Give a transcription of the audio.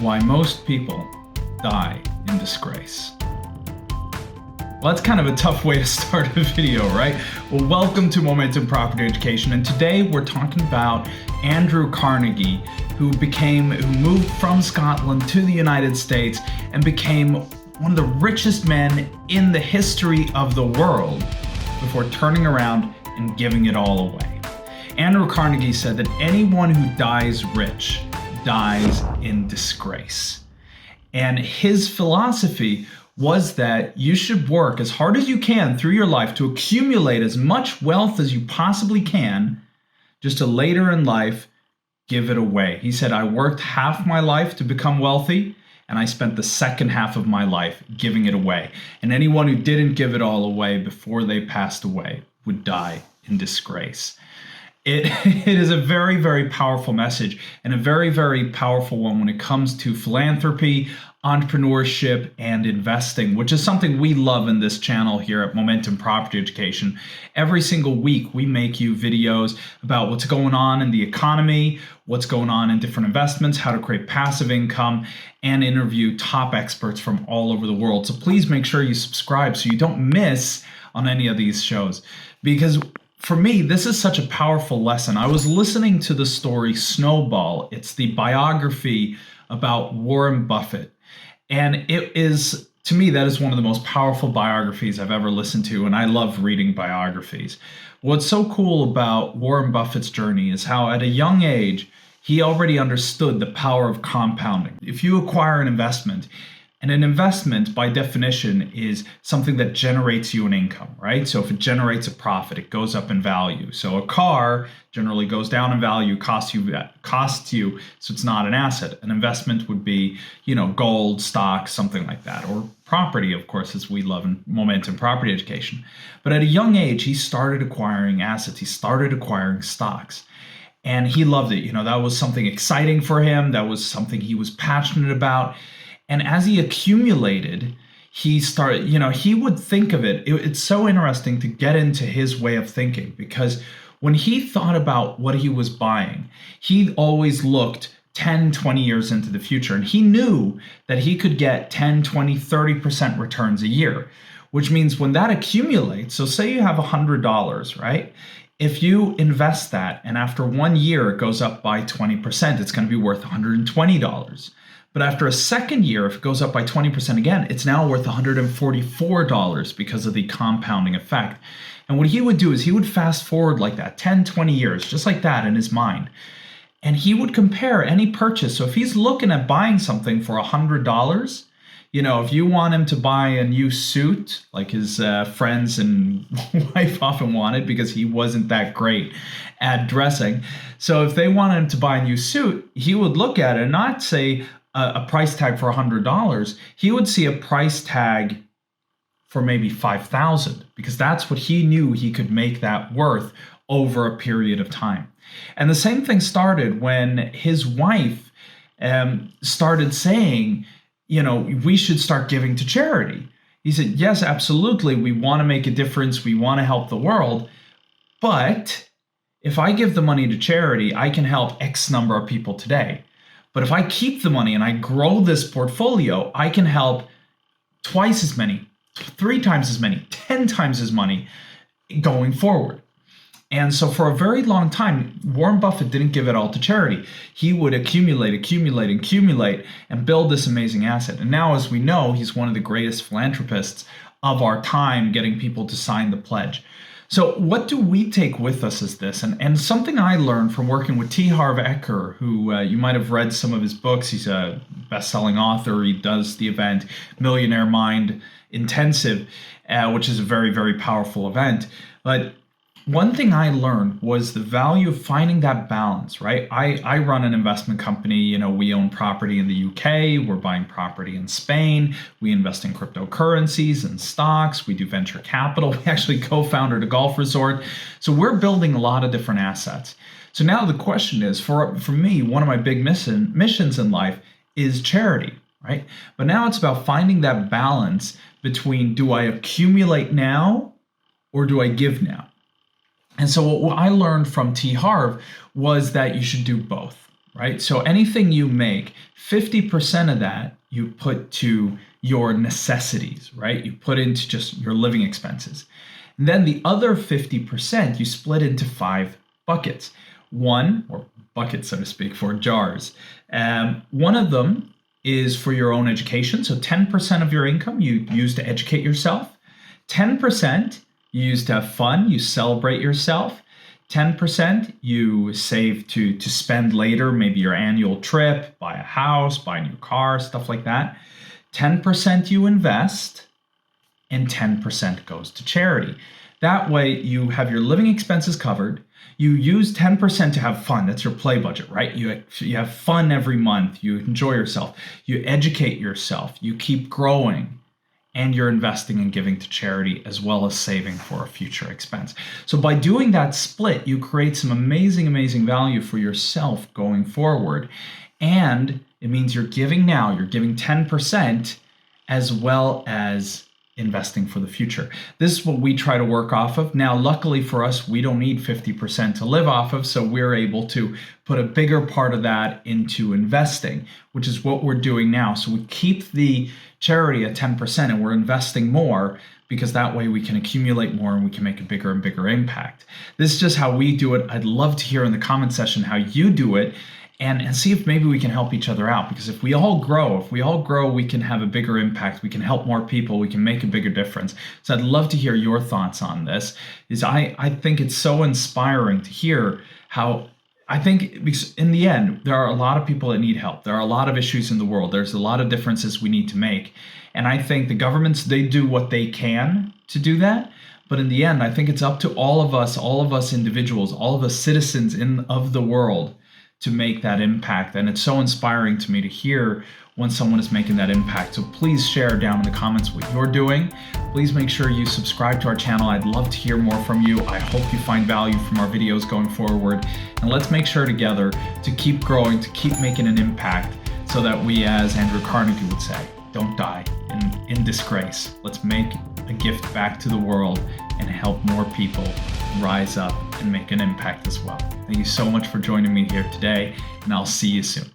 Why most people die in disgrace. Well, that's kind of a tough way to start a video, right? Well, welcome to Momentum Property Education, and today we're talking about Andrew Carnegie, who moved from Scotland to the United States and became one of the richest men in the history of the world before turning around and giving it all away. Andrew Carnegie said that anyone who dies rich dies in disgrace. And his philosophy was that you should work as hard as you can through your life to accumulate as much wealth as you possibly can, just to later in life give it away. He said, I worked half my life to become wealthy, and I spent the second half of my life giving it away. And anyone who didn't give it all away before they passed away would die in disgrace. It is a very, very powerful message, and a very, very powerful one when it comes to philanthropy, entrepreneurship, and investing, which is something we love in this channel here at Momentum Property Education. Every single week, we make you videos about what's going on in the economy, what's going on in different investments, how to create passive income, and interview top experts from all over the world. So please make sure you subscribe so you don't miss on any of these shows, because for me, this is such a powerful lesson. I was listening to the story Snowball. It's the biography about Warren Buffett. And it is, to me, that is one of the most powerful biographies I've ever listened to. And I love reading biographies. What's so cool about Warren Buffett's journey is how at a young age, he already understood the power of compounding. If you acquire an investment, and an investment, by definition, is something that generates you an income, right? So if it generates a profit, it goes up in value. So a car generally goes down in value, costs you, so it's not an asset. An investment would be, gold, stock, something like that, or property, of course, as we love in Momentum Property Education. But at a young age, he started acquiring assets. He started acquiring stocks. And he loved it. That was something exciting for him. That was something he was passionate about. And as he accumulated, he started, he would think of it. It's so interesting to get into his way of thinking, because when he thought about what he was buying, he always looked 10, 20 years into the future. And he knew that he could get 10, 20, 30% returns a year, which means when that accumulates, so say you have $100, right? If you invest that and after 1 year it goes up by 20%, it's going to be worth $120. But after a second year, if it goes up by 20% again, it's now worth $144 because of the compounding effect. And what he would do is he would fast forward like that, 10, 20 years, just like that in his mind. And he would compare any purchase. So if he's looking at buying something for $100, if you want him to buy a new suit, like his friends and wife often wanted, because he wasn't that great at dressing. So if they wanted him to buy a new suit, he would look at it and not say a price tag for $100. He would see a price tag for maybe $5,000, because that's what he knew he could make that worth over a period of time. And the same thing started when his wife started saying, we should start giving to charity. He said, yes, absolutely. We want to make a difference. We want to help the world. But if I give the money to charity, I can help X number of people today. But if I keep the money and I grow this portfolio, I can help twice as many, 3 times as many, 10 times as many going forward. And so for a very long time, Warren Buffett didn't give it all to charity. He would accumulate, and build this amazing asset. And now, as we know, he's one of the greatest philanthropists of our time, getting people to sign the pledge. So what do we take with us as this? And something I learned from working with T. Harv Eker, who you might have read some of his books. He's a best-selling author. He does the event Millionaire Mind Intensive, which is a very, very powerful event. But one thing I learned was the value of finding that balance, right? I run an investment company. We own property in the UK. We're buying property in Spain. We invest in cryptocurrencies and stocks. We do venture capital. We actually co-founded a golf resort. So we're building a lot of different assets. So now the question is, for me, one of my big missions in life is charity, right? But now it's about finding that balance between, do I accumulate now or do I give now? And so what I learned from T. Harv was that you should do both, right? So anything you make, 50% of that you put to your necessities, right? You put into just your living expenses. And then the other 50% you split into 5 buckets. One, or buckets, so to speak, 4 jars. One of them is for your own education. So 10% of your income you use to educate yourself. 10% you use to have fun, you celebrate yourself. 10% you save to spend later, maybe your annual trip, buy a house, buy a new car, stuff like that. 10% you invest, and 10% goes to charity. That way you have your living expenses covered. You use 10% to have fun. That's your play budget, right? You have fun every month. You enjoy yourself. You educate yourself. You keep growing. And you're investing and giving to charity as well as saving for a future expense. So by doing that split, you create some amazing, amazing value for yourself going forward. And it means you're giving now, you're giving 10% as well as investing for the future. This is what we try to work off of. Now, luckily for us, we don't need 50% to live off of, so we're able to put a bigger part of that into investing, which is what we're doing now. So we keep the charity at 10% and we're investing more because that way we can accumulate more and we can make a bigger and bigger impact. This is just how we do it. I'd love to hear in the comment section how you do it. And see if maybe we can help each other out, because if we all grow, we can have a bigger impact. We can help more people. We can make a bigger difference. So I'd love to hear your thoughts on this. I think it's so inspiring to hear how, I think because in the end, there are a lot of people that need help. There are a lot of issues in the world. There's a lot of differences we need to make. And I think the governments, they do what they can to do that. But in the end, I think it's up to all of us individuals, all of us citizens of the world, to make that impact. And it's so inspiring to me to hear when someone is making that impact. So please share down in the comments what you're doing. Please make sure you subscribe to our channel. I'd love to hear more from you. I hope you find value from our videos going forward. And let's make sure together to keep growing, to keep making an impact, so that we, as Andrew Carnegie would say, don't die in disgrace. Let's make a gift back to the world and help more people rise up and make an impact as well. Thank you so much for joining me here today, and I'll see you soon.